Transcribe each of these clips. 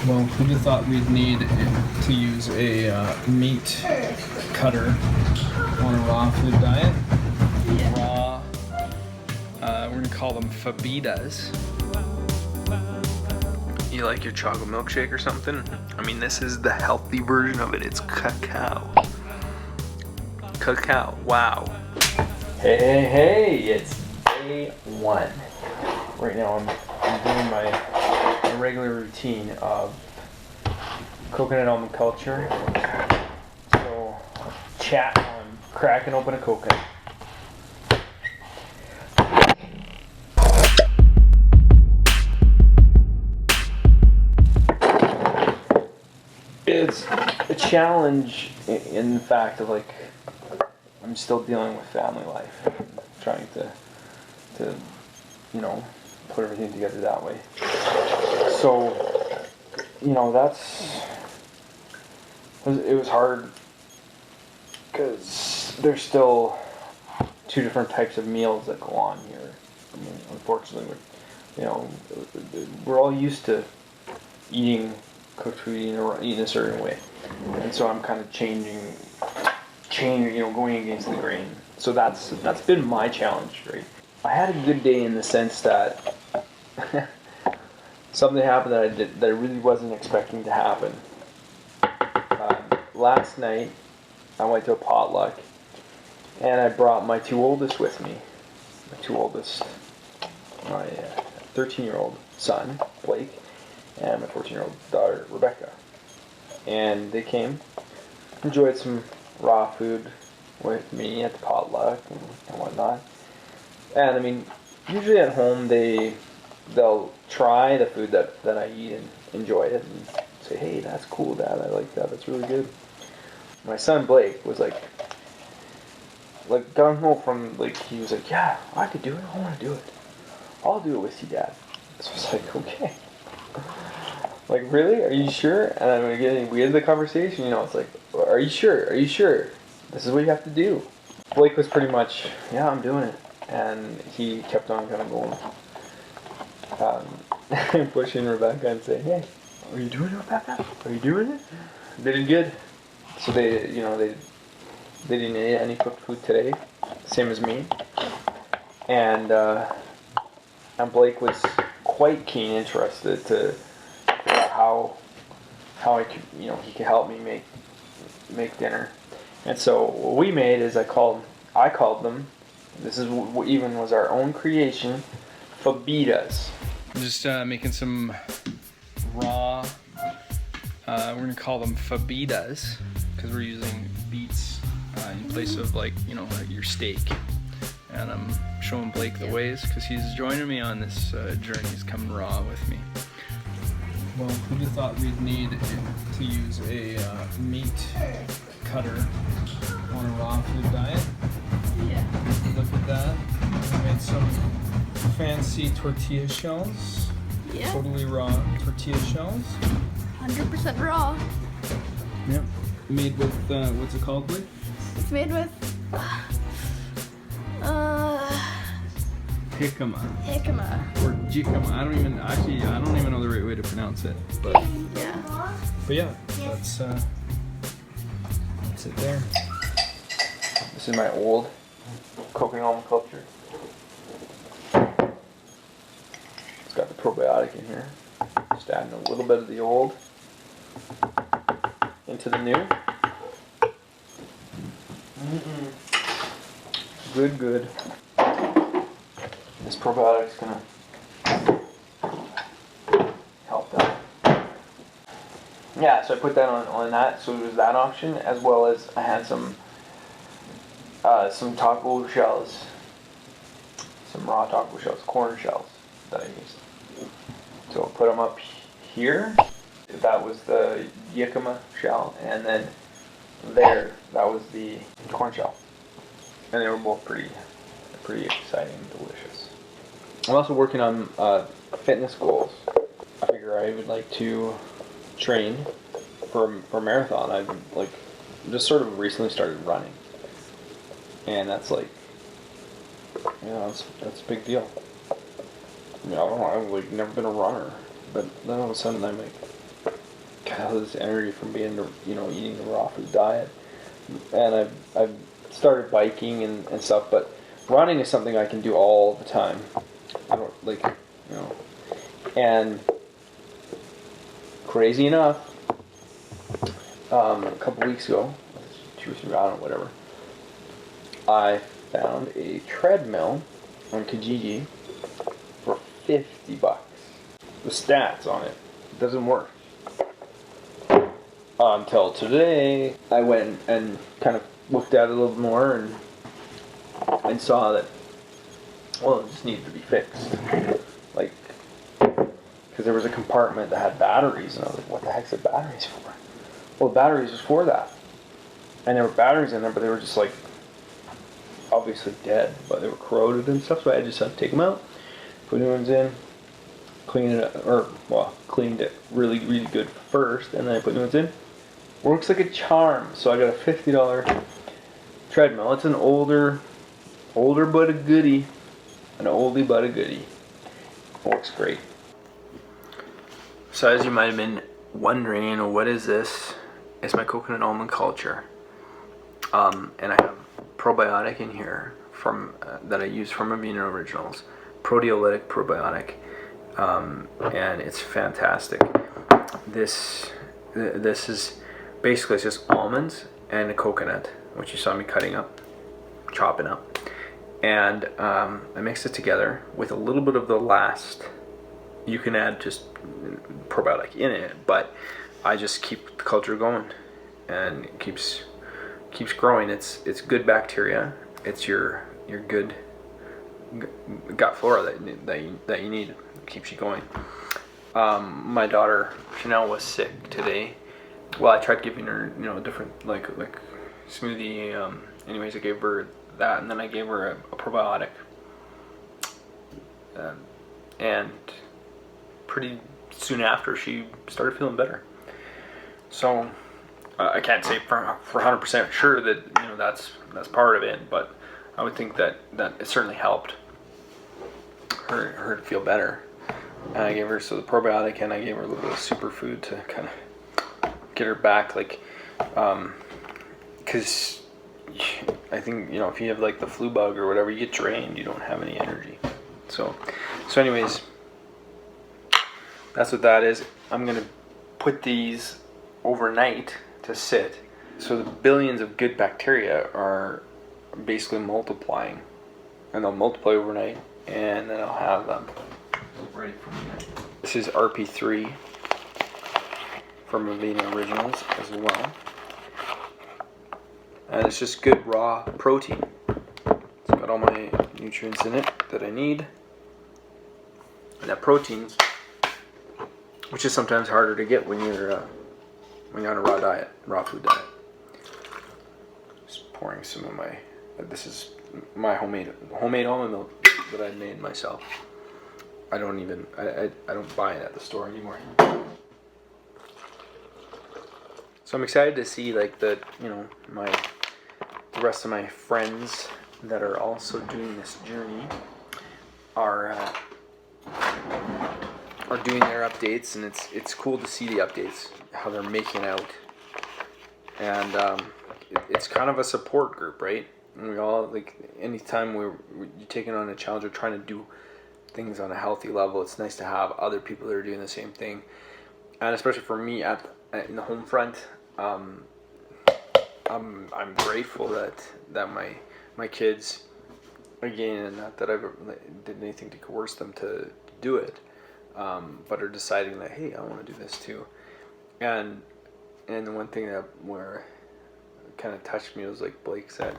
Well, who'd have thought we'd need to use a meat cutter on a raw food diet? Yeah. Raw, we're gonna call them fabeetas. You like your chocolate milkshake or something? I mean, this is the healthy version of it. It's cacao. Cacao, wow. Hey, it's day one. Right now I'm doing my regular routine of coconut almond culture. So, chat while I'm cracking open a coconut. It's a challenge in the fact of like I'm still dealing with family life, trying to put everything together that way. So it was hard because there's still two different types of meals that go on here. I mean, unfortunately, we're all used to eating cooked food, eating a certain way, and so I'm kind of changing, going against the grain. So that's been my challenge, right? I had a good day in the sense that something happened that I really wasn't expecting to happen. Last night, I went to a potluck, and I brought my two oldest with me. My 13-year-old son, Blake, and my 14-year-old daughter, Rebecca. And they came, enjoyed some raw food with me at the potluck and whatnot. And I mean, usually at home they'll try the food that I eat and enjoy it and say, hey, that's cool, Dad, I like that, that's really good. My son Blake was like gung ho from he was like, yeah, I could do it, I want to do it. I'll do it with you, Dad. So I was like, okay. Like, really? Are you sure? And I'm we had the conversation, it's like, are you sure? Are you sure? This is what you have to do. Blake was pretty much, yeah, I'm doing it. And he kept on kind of going, pushing Rebecca and saying, hey, are you doing it, Rebecca? Are you doing it? They did good. So they didn't eat any cooked food today, same as me. And Blake was quite interested to figure out how I could, he could help me make dinner. And so what we made is I called them. This is what even was our own creation, fabeetas. I'm just making some raw. We're gonna call them fabeetas because we're using beets in place of your steak. And I'm showing Blake the ways because he's joining me on this journey. He's coming raw with me. Well, who'd have thought we'd need to use a meat cutter on a raw food diet? Yeah. Look at that. I made some fancy tortilla shells. Yeah. Totally raw tortilla shells. 100% raw. Yep. Made with, what's it called, Blake? It's made with Jicama. Or jicama. I don't even know the right way to pronounce it. But yeah, that's it there. This is my old coconut almond culture. It's got the probiotic in here. Just adding a little bit of the old into the new. Good. This probiotic's gonna help that. Yeah, so I put that on that, so it was that option, as well as I had some taco shells, some raw taco shells, corn shells that I used. So I'll put them up here. That was the jicama shell, and then there, that was the corn shell. And they were both pretty exciting and delicious. I'm also working on fitness goals. I figure I would like to train for a marathon. I've just sort of recently started running, and that's that's a big deal. I mean, I've never been a runner, but then all of a sudden I'm like, got all this energy from being, eating the raw food diet. And I've started biking and stuff, but running is something I can do all the time. I don't and crazy enough, a couple weeks ago, 2 or 3, I don't know, whatever, I found a treadmill on Kijiji for $50. The stats on it doesn't work. Until today, I went and kind of looked at it a little more and saw that, well, it just needed to be fixed. Like, because there was a compartment that had batteries, and I was like, what the heck's the batteries for? Well, the batteries was for that. And there were batteries in there, but they were just like, obviously dead, but they were corroded and stuff, so I just had to take them out, put new ones in, cleaned it really, really good first, and then I put new ones in. Works like a charm. So I got a $50 treadmill. It's an older but a goodie. An oldie but a goodie. Works great. So as you might have been wondering, what is this? It's my coconut almond culture. And I have probiotic in here from that I use from Amino Originals. Proteolytic probiotic. And it's fantastic. This is basically, it's just almonds and a coconut, which you saw me chopping up. And I mixed it together with a little bit of the last. You can add just probiotic in it, but I just keep the culture going, and it keeps growing. It's good bacteria. It's your good gut flora that you need. It keeps you going. My daughter Chanel was sick today. Well, I tried giving her, different like smoothie. Anyways, I gave her that, and then I gave her a probiotic. And pretty soon after, she started feeling better. So I can't say for 100% sure that that's part of it, but I would think that it certainly helped her to feel better. And I gave her the probiotic, and I gave her a little bit of superfood to kind of get her back, because I think if you have like the flu bug or whatever, you get drained, you don't have any energy. So anyways, that's what that is. I'm gonna put these overnight to sit, so the billions of good bacteria are basically multiplying, and they'll multiply overnight, and then I'll have them ready for me. This is RP3 from Amino Originals as well, and it's just good raw protein. It's got all my nutrients in it that I need, and that protein, which is sometimes harder to get when you're on a raw food diet. Just pouring some of my. This is my homemade almond milk that I made myself. I don't buy it at the store anymore. So I'm excited to see the rest of my friends that are also doing this journey are doing their updates, and it's cool to see the updates, how they're making out, and it's kind of a support group, right? And we all, anytime you're taking on a challenge or trying to do things on a healthy level, it's nice to have other people that are doing the same thing. And especially for me in the home front, I'm grateful that my kids, again, not that I ever did anything to coerce them to do it, but are deciding that, hey, I want to do this too. And the one thing that kind of touched me was like Blake said,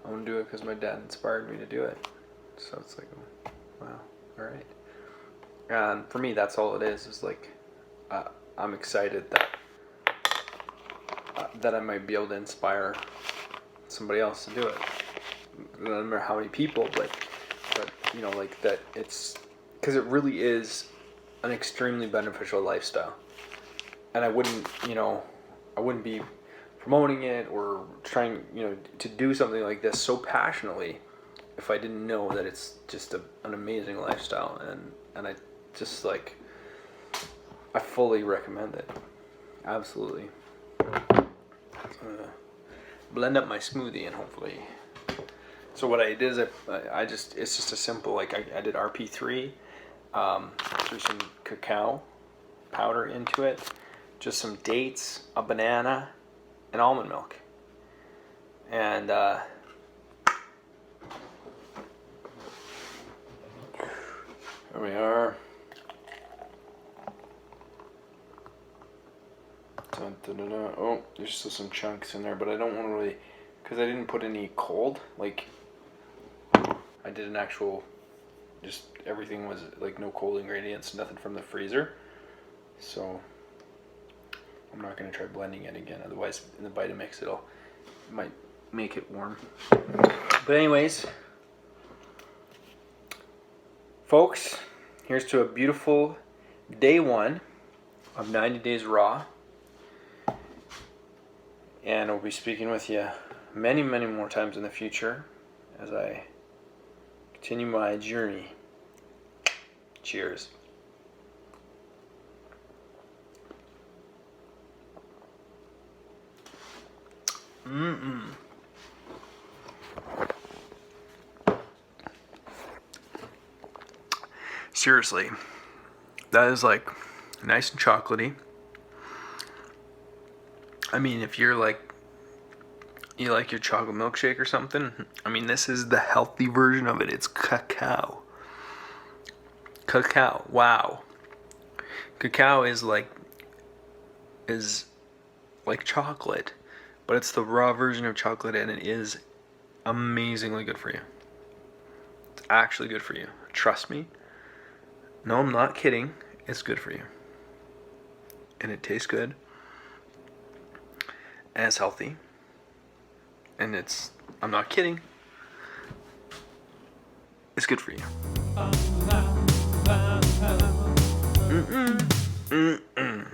I want to do it because my dad inspired me to do it. So it's like, wow, all right. And for me, that's all it is. Is I'm excited that I might be able to inspire somebody else to do it. I don't remember how many people, but that it's because it really is an extremely beneficial lifestyle, and I wouldn't be promoting it or trying to do something like this so passionately if I didn't know that it's just an amazing lifestyle, and I just I fully recommend it. Absolutely. Blend up my smoothie and hopefully. So what I did is I just, it's just a simple, like I did RP3, threw some cacao powder into it, just some dates, a banana, and almond milk. And there we are. Oh, there's still some chunks in there, but I don't want to really, because I didn't put any cold, like, I did an actual, just everything was like no cold ingredients, nothing from the freezer. So I'm not going to try blending it again, otherwise in the Vitamix it might make it warm. But anyways, folks, here's to a beautiful day 1 of 90 Days Raw. And I'll be speaking with you many, many more times in the future as I continue my journey. Cheers. Seriously, that is like nice and chocolatey. I mean, if you're like, you like your chocolate milkshake or something, I mean, this is the healthy version of it. It's cacao. Cacao, wow. Cacao is like chocolate, but it's the raw version of chocolate, and it is amazingly good for you. It's actually good for you. Trust me. No, I'm not kidding. It's good for you. And it tastes good. And it's healthy. And it's, I'm not kidding. It's good for you. Mm-mm. Mm-mm.